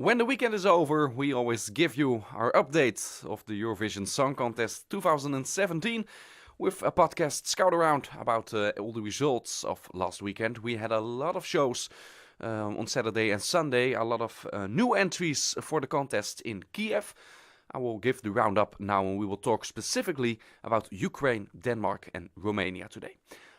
When the weekend is over, we always give you our update of the Eurovision Song Contest 2017 with a podcast scout around about all the results of last weekend. We had a lot of shows on Saturday and Sunday, a lot of new entries for the contest in Kiev. I will give the roundup now and we will talk specifically about Ukraine, Denmark and Romania today.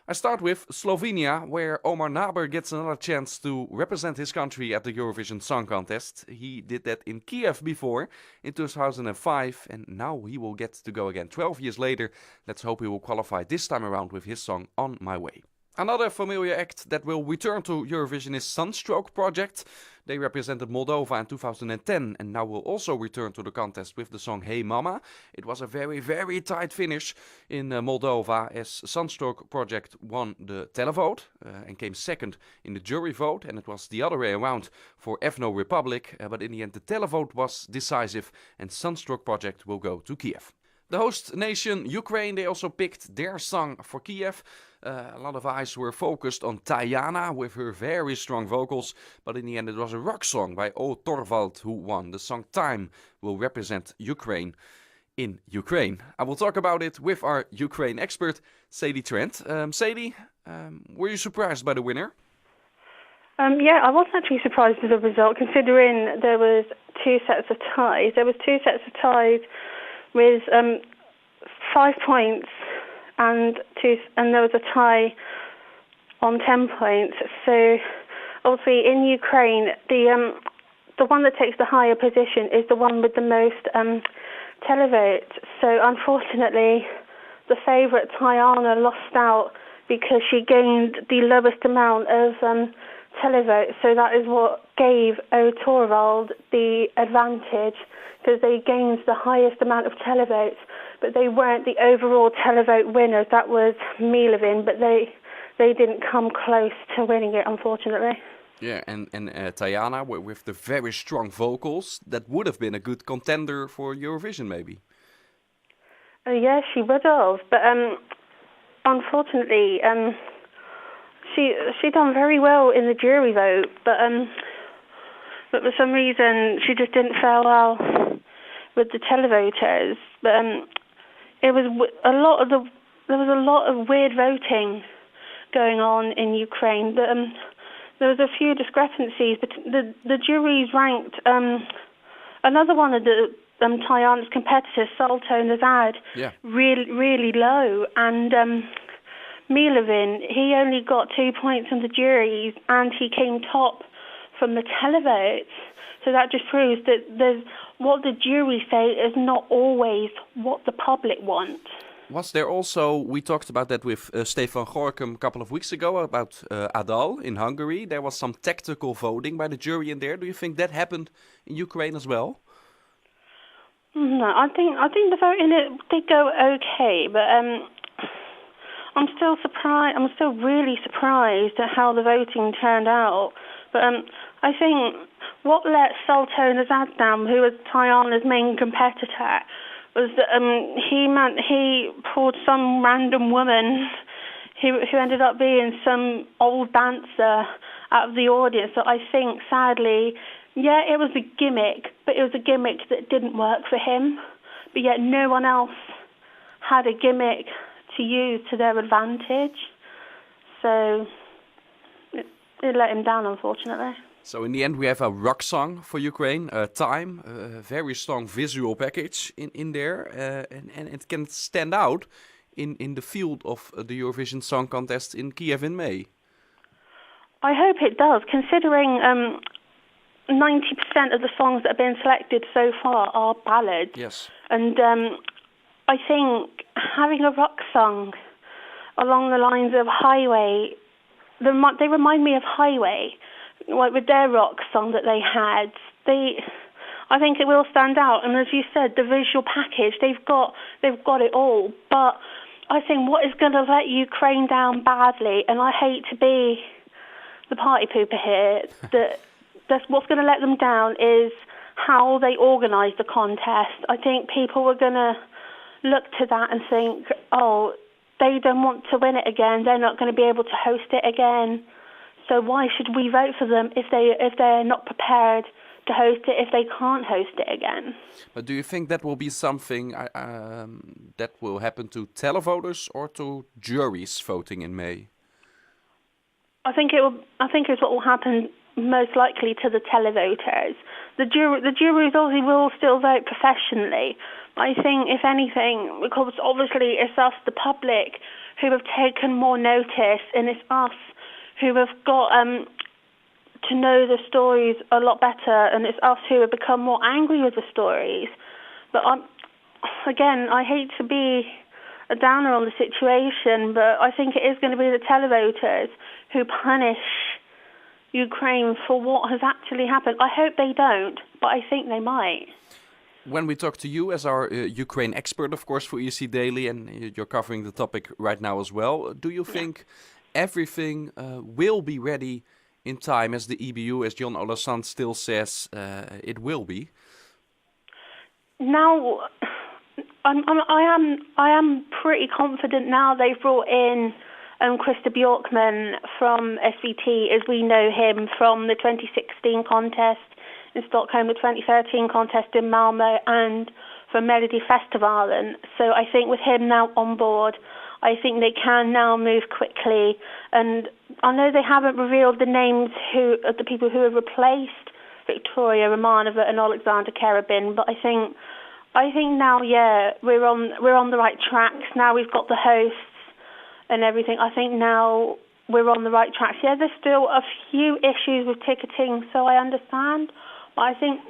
I start with Slovenia, where Omar Naber gets another chance to represent his country at the Eurovision Song Contest. He did that in Kiev before, in 2005, and now he will get to go again 12 years later. Let's hope he will qualify this time around with his song On My Way. Another familiar act that will return to Eurovision is Sunstroke Project. They represented Moldova in 2010 and now will also return to the contest with the song Hey Mama. It was a very, very tight finish in Moldova as Sunstroke Project won the televote and came second in the jury vote. And it was the other way around for Ethno Republic. But in the end the televote was decisive and Sunstroke Project will go to Kiev. The host nation, Ukraine, they also picked their song for Kiev. A lot of eyes were focused on Tajana with her very strong vocals, but in the end it was a rock song by O Torvald who won. The song Time will represent Ukraine in Ukraine. I will talk about it with our Ukraine expert, Sadie Trent. Sadie, were you surprised by the winner? Yeah, I was actually surprised with the result, considering there was two sets of ties. There was two sets of ties with 5 points, and there was a tie on 10 points. So obviously in Ukraine, the one that takes the higher position is the one with the most televotes. So unfortunately, the favourite Tajana lost out because she gained the lowest amount of televotes. So that is what gave O Torvald the advantage, because they gained the highest amount of televotes, but they weren't the overall televote winners. That was Milovin, but they didn't come close to winning it, unfortunately. Yeah, and Tajana with the very strong vocals, that would have been a good contender for Eurovision, maybe. Yeah, she would have, but unfortunately, she done very well in the jury vote, but for some reason she just didn't fare well with the televoters. But there was a lot of weird voting going on in Ukraine. There was a few discrepancies, but the juries ranked another one of the Tajana's competitors, Salto Nazad, really low, and Milovin, he only got 2 points from the juries, and he came top from the televotes. So that just proves that what the jury say is not always what the public want. Was there also, we talked about that with Stefan Gorkum a couple of weeks ago, about Adal in Hungary. There was some tactical voting by the jury in there. Do you think that happened in Ukraine as well? No, I think the voting did go okay, but I'm still surprised. I'm still really surprised at how the voting turned out. But I think what let Salto Nazad down, who was Tajana's main competitor, was that he pulled some random woman who ended up being some old dancer out of the audience. So I think, sadly, yeah, it was a gimmick, but it was a gimmick that didn't work for him. But yet no one else had a gimmick to use to their advantage. So it let him down, unfortunately. So in the end we have a rock song for Ukraine, Time, a very strong visual package in there, and it can stand out in the field of the Eurovision Song Contest in Kiev in May. I hope it does, considering 90% of the songs that have been selected so far are ballads. Yes. And I think having a rock song along the lines of Highway, they remind me of Highway, like with their rock song that they had. I think it will stand out. And as you said, the visual package, they've got it all. But I think what is going to let Ukraine down badly, and I hate to be the party pooper here, that's what's going to let them down is how they organise the contest. I think people are going to look to that and think, oh, they don't want to win it again. They're not going to be able to host it again. So why should we vote for them if they're not prepared to to host it if they can't host it again. But do you think that will be something that will happen to televoters or to juries voting in May? I think it's what will happen most likely to the televoters. The juries obviously will still vote professionally. I think, if anything, because obviously it's us, the public, who have taken more notice, and it's us who have got to know the stories a lot better, and it's us who have become more angry with the stories. But again, I hate to be a downer on the situation, but I think it is going to be the televoters who punish Ukraine for what has actually happened. I hope they don't, but I think they might. When we talk to you as our Ukraine expert, of course, for EC Daily, and you're covering the topic right now as well, do you think everything will be ready in time, as the EBU, as John Olassand still says, it will be? Now, I am pretty confident now. They've brought in Christer Bjorkman from SVT, as we know him from the 2016 contest in Stockholm, the 2013 contest in Malmö, and from Melody Festivalen. So I think with him now on board, I think they can now move quickly. And I know they haven't revealed the names of the people who have replaced Victoria Romanova and Alexander Karabin, but I think now, we're on the right tracks. Now we've got the hosts and everything. I think now we're on the right tracks. Yeah, there's still a few issues with ticketing, so I understand, but I think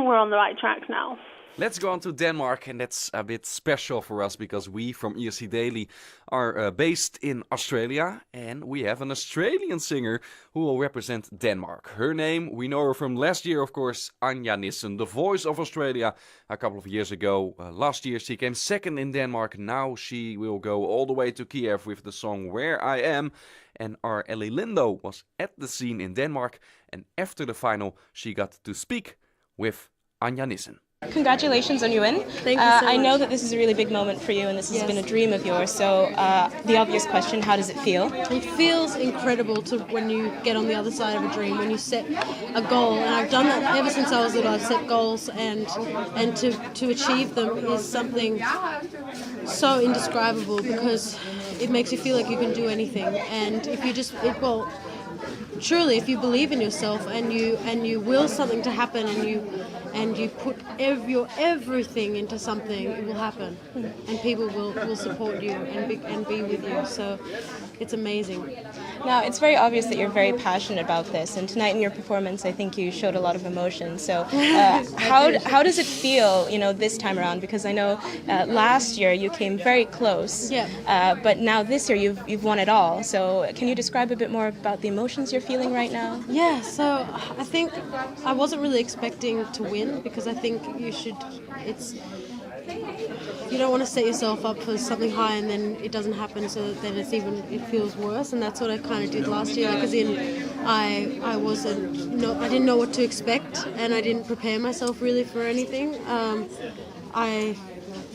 we're on the right track now. Let's go on to Denmark, and that's a bit special for us because we from ESC Daily are based in Australia, and we have an Australian singer who will represent Denmark. Her name, we know her from last year, of course, Anja Nissen, the voice of Australia a couple of years ago. Last year she came second in Denmark. Now she will go all the way to Kiev with the song Where I Am. And our Ellie Lindo was at the scene in Denmark, and after the final she got to speak with Anja Nissen. Congratulations on your win. Thank you so much. I know that this is a really big moment for you and this has been a dream of yours. So the obvious question, how does it feel? It feels incredible when you get on the other side of a dream, when you set a goal. And I've done that ever since I was little. I've set goals and to achieve them is something so indescribable because it makes you feel like you can do anything. And if you truly, if you believe in yourself and you will something to happen and you put your everything into something, it will happen, and people will support you and be with you. So it's amazing. Now, it's very obvious that you're very passionate about this, and tonight in your performance, I think you showed a lot of emotion. So how does it feel, this time around? Because I know last year you came very close, but now this year you've won it all. So can you describe a bit more about the emotions you're feeling right now? Yeah, so I think I wasn't really expecting to win because I think you don't want to set yourself up for something high and then it doesn't happen, so that then it feels worse, and that's what I kind of did last year. Like, as in, I didn't know what to expect, and I didn't prepare myself really for anything. I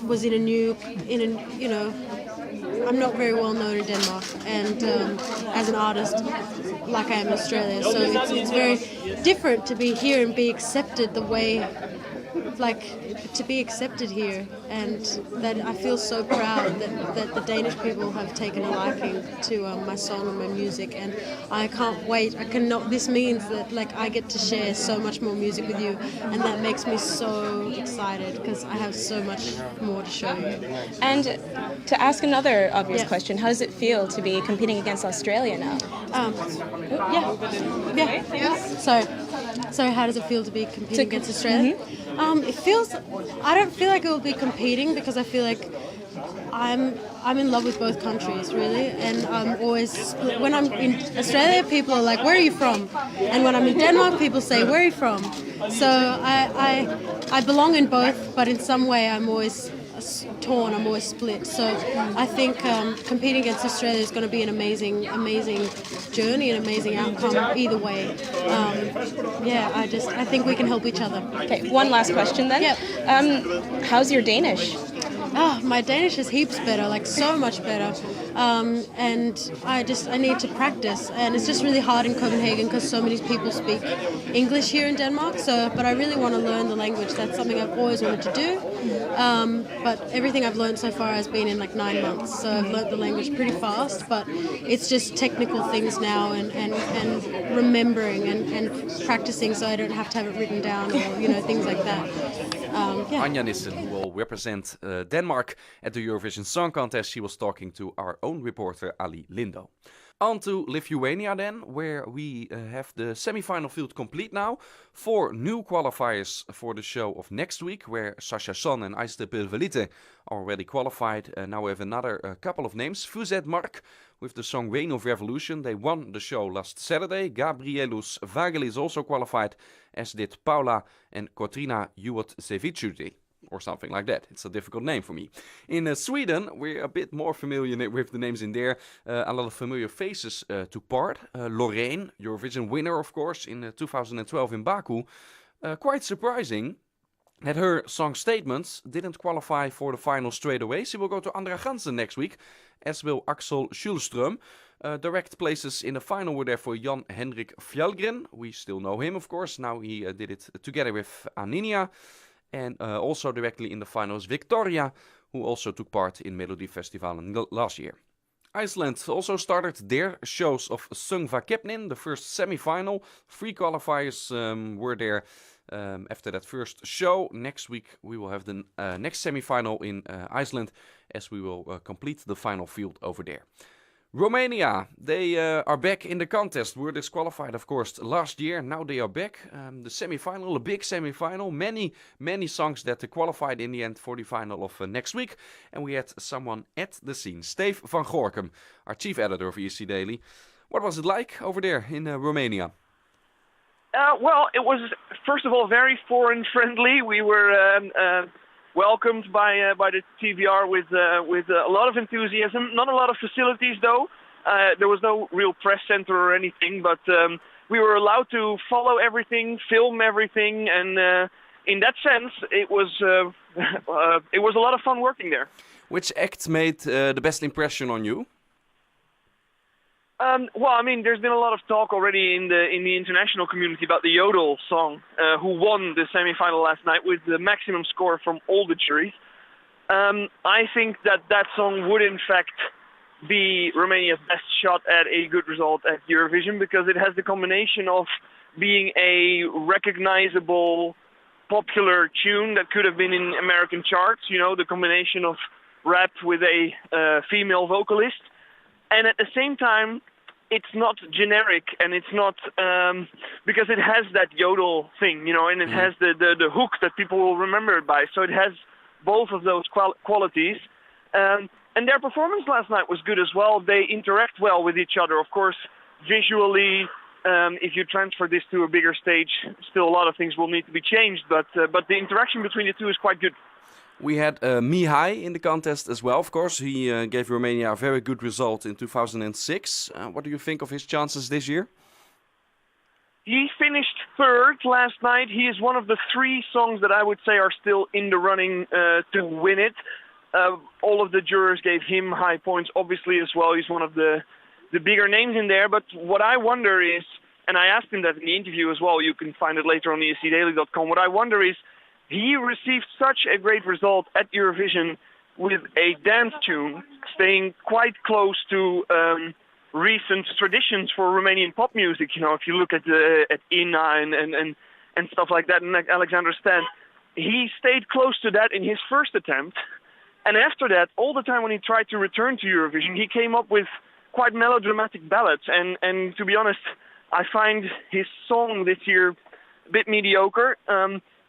was I'm not very well known in Denmark, and as an artist, like I am in Australia, so it's very different to be here and be accepted the way, to be accepted here, and that I feel so proud that the Danish people have taken a liking to my song and my music, and I can't wait. This means that I get to share so much more music with you, and that makes me so excited because I have so much more to show you. And to ask another obvious question, how does it feel to be competing against Australia now? So how does it feel to be competing against Australia? It feels. I don't feel like it will be competing because I feel like I'm in love with both countries, really, and I'm always split. When I'm in Australia, people are like, "Where are you from?" And when I'm in Denmark, people say, "Where are you from?" So I belong in both, but in some way I'm always torn. I'm always split. So I think competing against Australia is going to be an amazing journey, an amazing outcome either way. I think we can help each other. Okay, one last question then. Yep. How's your Danish? My Danish is heaps better, like so much better. And I need to practice. And it's just really hard in Copenhagen because so many people speak English here in Denmark. But I really want to learn the language. That's something I've always wanted to do. But everything I've learned so far has been in like 9 months. So I've learned the language pretty fast. But it's just technical things now and remembering and practicing so I don't have to have it written down or, things like that. Anja Nissen, who will represent Denmark at the Eurovision Song Contest. She was talking to our own reporter Ali Lindo. On to Lithuania then, where we have the semi-final field complete now. 4 new qualifiers for the show of next week, where Sasha Son and Aiste Pilvelite are already qualified. Now we have another couple of names. Fuzet Mark with the song Reign of Revolution. They won the show last Saturday. Gabrielus Vagelis also qualified, as did Paula and Kotrina Juot-Sevichuti, or something like that. It's a difficult name for me. In Sweden, we're a bit more familiar with the names in there. A lot of familiar faces took part. Lorraine, Eurovision winner, of course, in 2012 in Baku. Quite surprising that her song Statements didn't qualify for the final straight away. She will go to Andra Gansen next week, as will Axel Schulström. Direct places in the final were there for Jan Henrik Fjallgren. We still know him, of course. Now he did it together with Aninia. And also directly in the finals, Victoria, who also took part in Melodifestivalen last year. Iceland also started their shows of Sungva Kepnin, the first semi-final. 3 qualifiers were there after that first show. Next week we will have the next semi-final in Iceland, as we will complete the final field over there. Romania, they are back in the contest. Were disqualified, of course, last year. Now they are back. The semi-final, a big semi-final. Many songs that qualified in the end for the final of next week. And we had someone at the scene. Steve van Gorkum, our chief editor of ESC Daily. What was it like over there in Romania? Well, it was, first of all, very foreign-friendly. We were welcomed by the TVR with a lot of enthusiasm. Not a lot of facilities though. There was no real press center or anything, but we were allowed to follow everything, film everything, and in that sense, it was a lot of fun working there. Which act made the best impression on you? Well, I mean, there's been a lot of talk already in the international community about the Yodel song, who won the semi-final last night with the maximum score from all the juries. I think that song would, in fact, be Romania's best shot at a good result at Eurovision, because it has the combination of being a recognizable, popular tune that could have been in American charts, the combination of rap with a female vocalist, and at the same time, it's not generic, and it's not because it has that yodel thing, and it has the hook that people will remember it by. So it has both of those qualities. And their performance last night was good as well. They interact well with each other. Of course, visually, if you transfer this to a bigger stage, still a lot of things will need to be changed. But the interaction between the two is quite good. We had Mihai in the contest as well, of course. He gave Romania a very good result in 2006. What do you think of his chances this year? He finished 3rd last night. He is one of the 3 songs that I would say are still in the running to win it. All of the jurors gave him high points, obviously, as well. He's one of the bigger names in there. But what I wonder is, and I asked him that in the interview as well, you can find it later on escdaily.com. What I wonder is, he received such a great result at Eurovision with a dance tune, staying quite close to recent traditions for Romanian pop music. If you look at Ina and stuff like that, and like Alexander Stan, he stayed close to that in his first attempt. And after that, all the time when he tried to return to Eurovision, he came up with quite melodramatic ballads. And to be honest, I find his song this year a bit mediocre.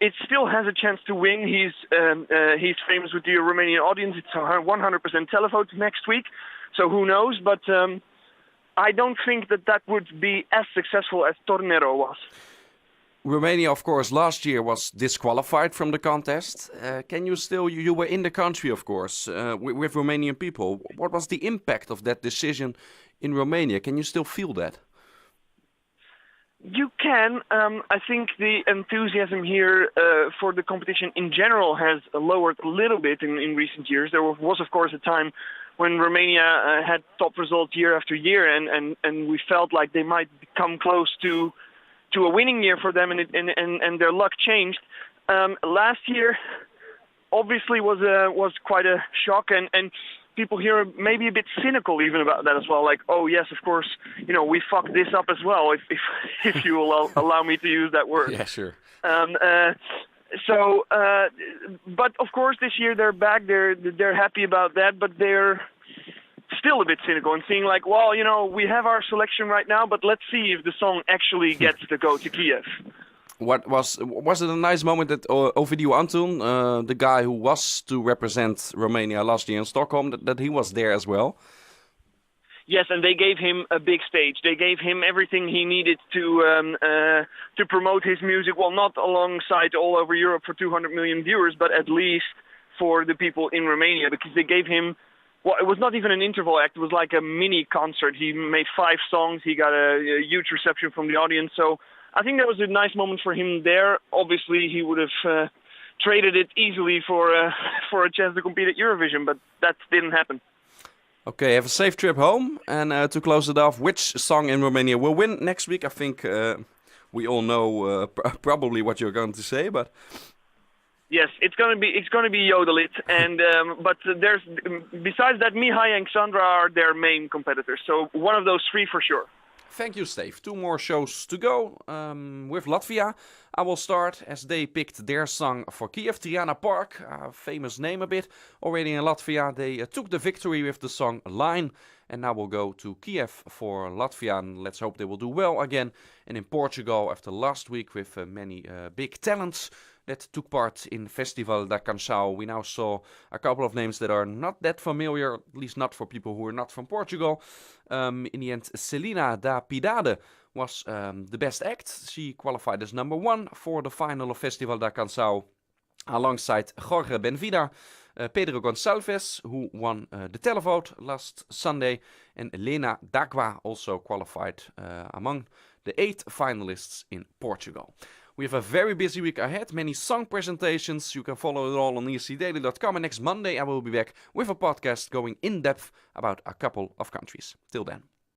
It still has a chance to win. He's famous with the Romanian audience. It's 100% televote next week, so who knows? But I don't think that would be as successful as Tornero was. Romania, of course, last year was disqualified from the contest. Can you still, you were in the country, of course, with Romanian people. What was the impact of that decision in Romania? Can you still feel that? You can. I think the enthusiasm here for the competition in general has lowered a little bit in recent years. There was, of course, a time when Romania had top results year after year, and we felt like they might come close to a winning year for them, and their luck changed. Last year, obviously, was quite a shock, and people here are maybe a bit cynical even about that as well. Like, oh yes, of course, we fucked this up as well, if you will allow me to use that word. Yeah, sure. But of course, this year they're back. They're happy about that, but they're still a bit cynical and seeing like, well, we have our selection right now, but let's see if the song actually gets to go to Kiev. What was it a nice moment that Ovidiu Antun, the guy who was to represent Romania last year in Stockholm, that he was there as well? Yes, and they gave him a big stage. They gave him everything he needed to promote his music. Well, not alongside all over Europe for 200 million viewers, but at least for the people in Romania, because they gave him. Well, it was not even an interval act. It was like a mini concert. He made 5 songs. He got a huge reception from the audience. So I think that was a nice moment for him there. Obviously, he would have traded it easily for a chance to compete at Eurovision, but that didn't happen. Okay, have a safe trip home. And to close it off, which song in Romania will win next week? I think we all know probably what you're going to say, but... Yes, it's gonna be Yodel It, and but there's besides that, Mihai and Xandra are their main competitors. So one of those 3 for sure. Thank you, Steve. 2 more shows to go. With Latvia, I will start as they picked their song for Kiev. Triana Park, a famous name a bit. Already in Latvia, they took the victory with the song Line. And now we'll go to Kiev for Latvia, and let's hope they will do well again. And in Portugal, after last week with many big talents that took part in Festival da Canção, we now saw a couple of names that are not that familiar, at least not for people who are not from Portugal. In the end, Celina da Piedade was the best act. She qualified as number 1 for the final of Festival da Canção, alongside Jorge Benvida, Pedro Gonçalves, who won the televote last Sunday, and Helena Dagua also qualified among the 8 finalists in Portugal. We have a very busy week ahead, many song presentations. You can follow it all on escdaily.com, and next Monday I will be back with a podcast going in depth about a couple of countries. Till then.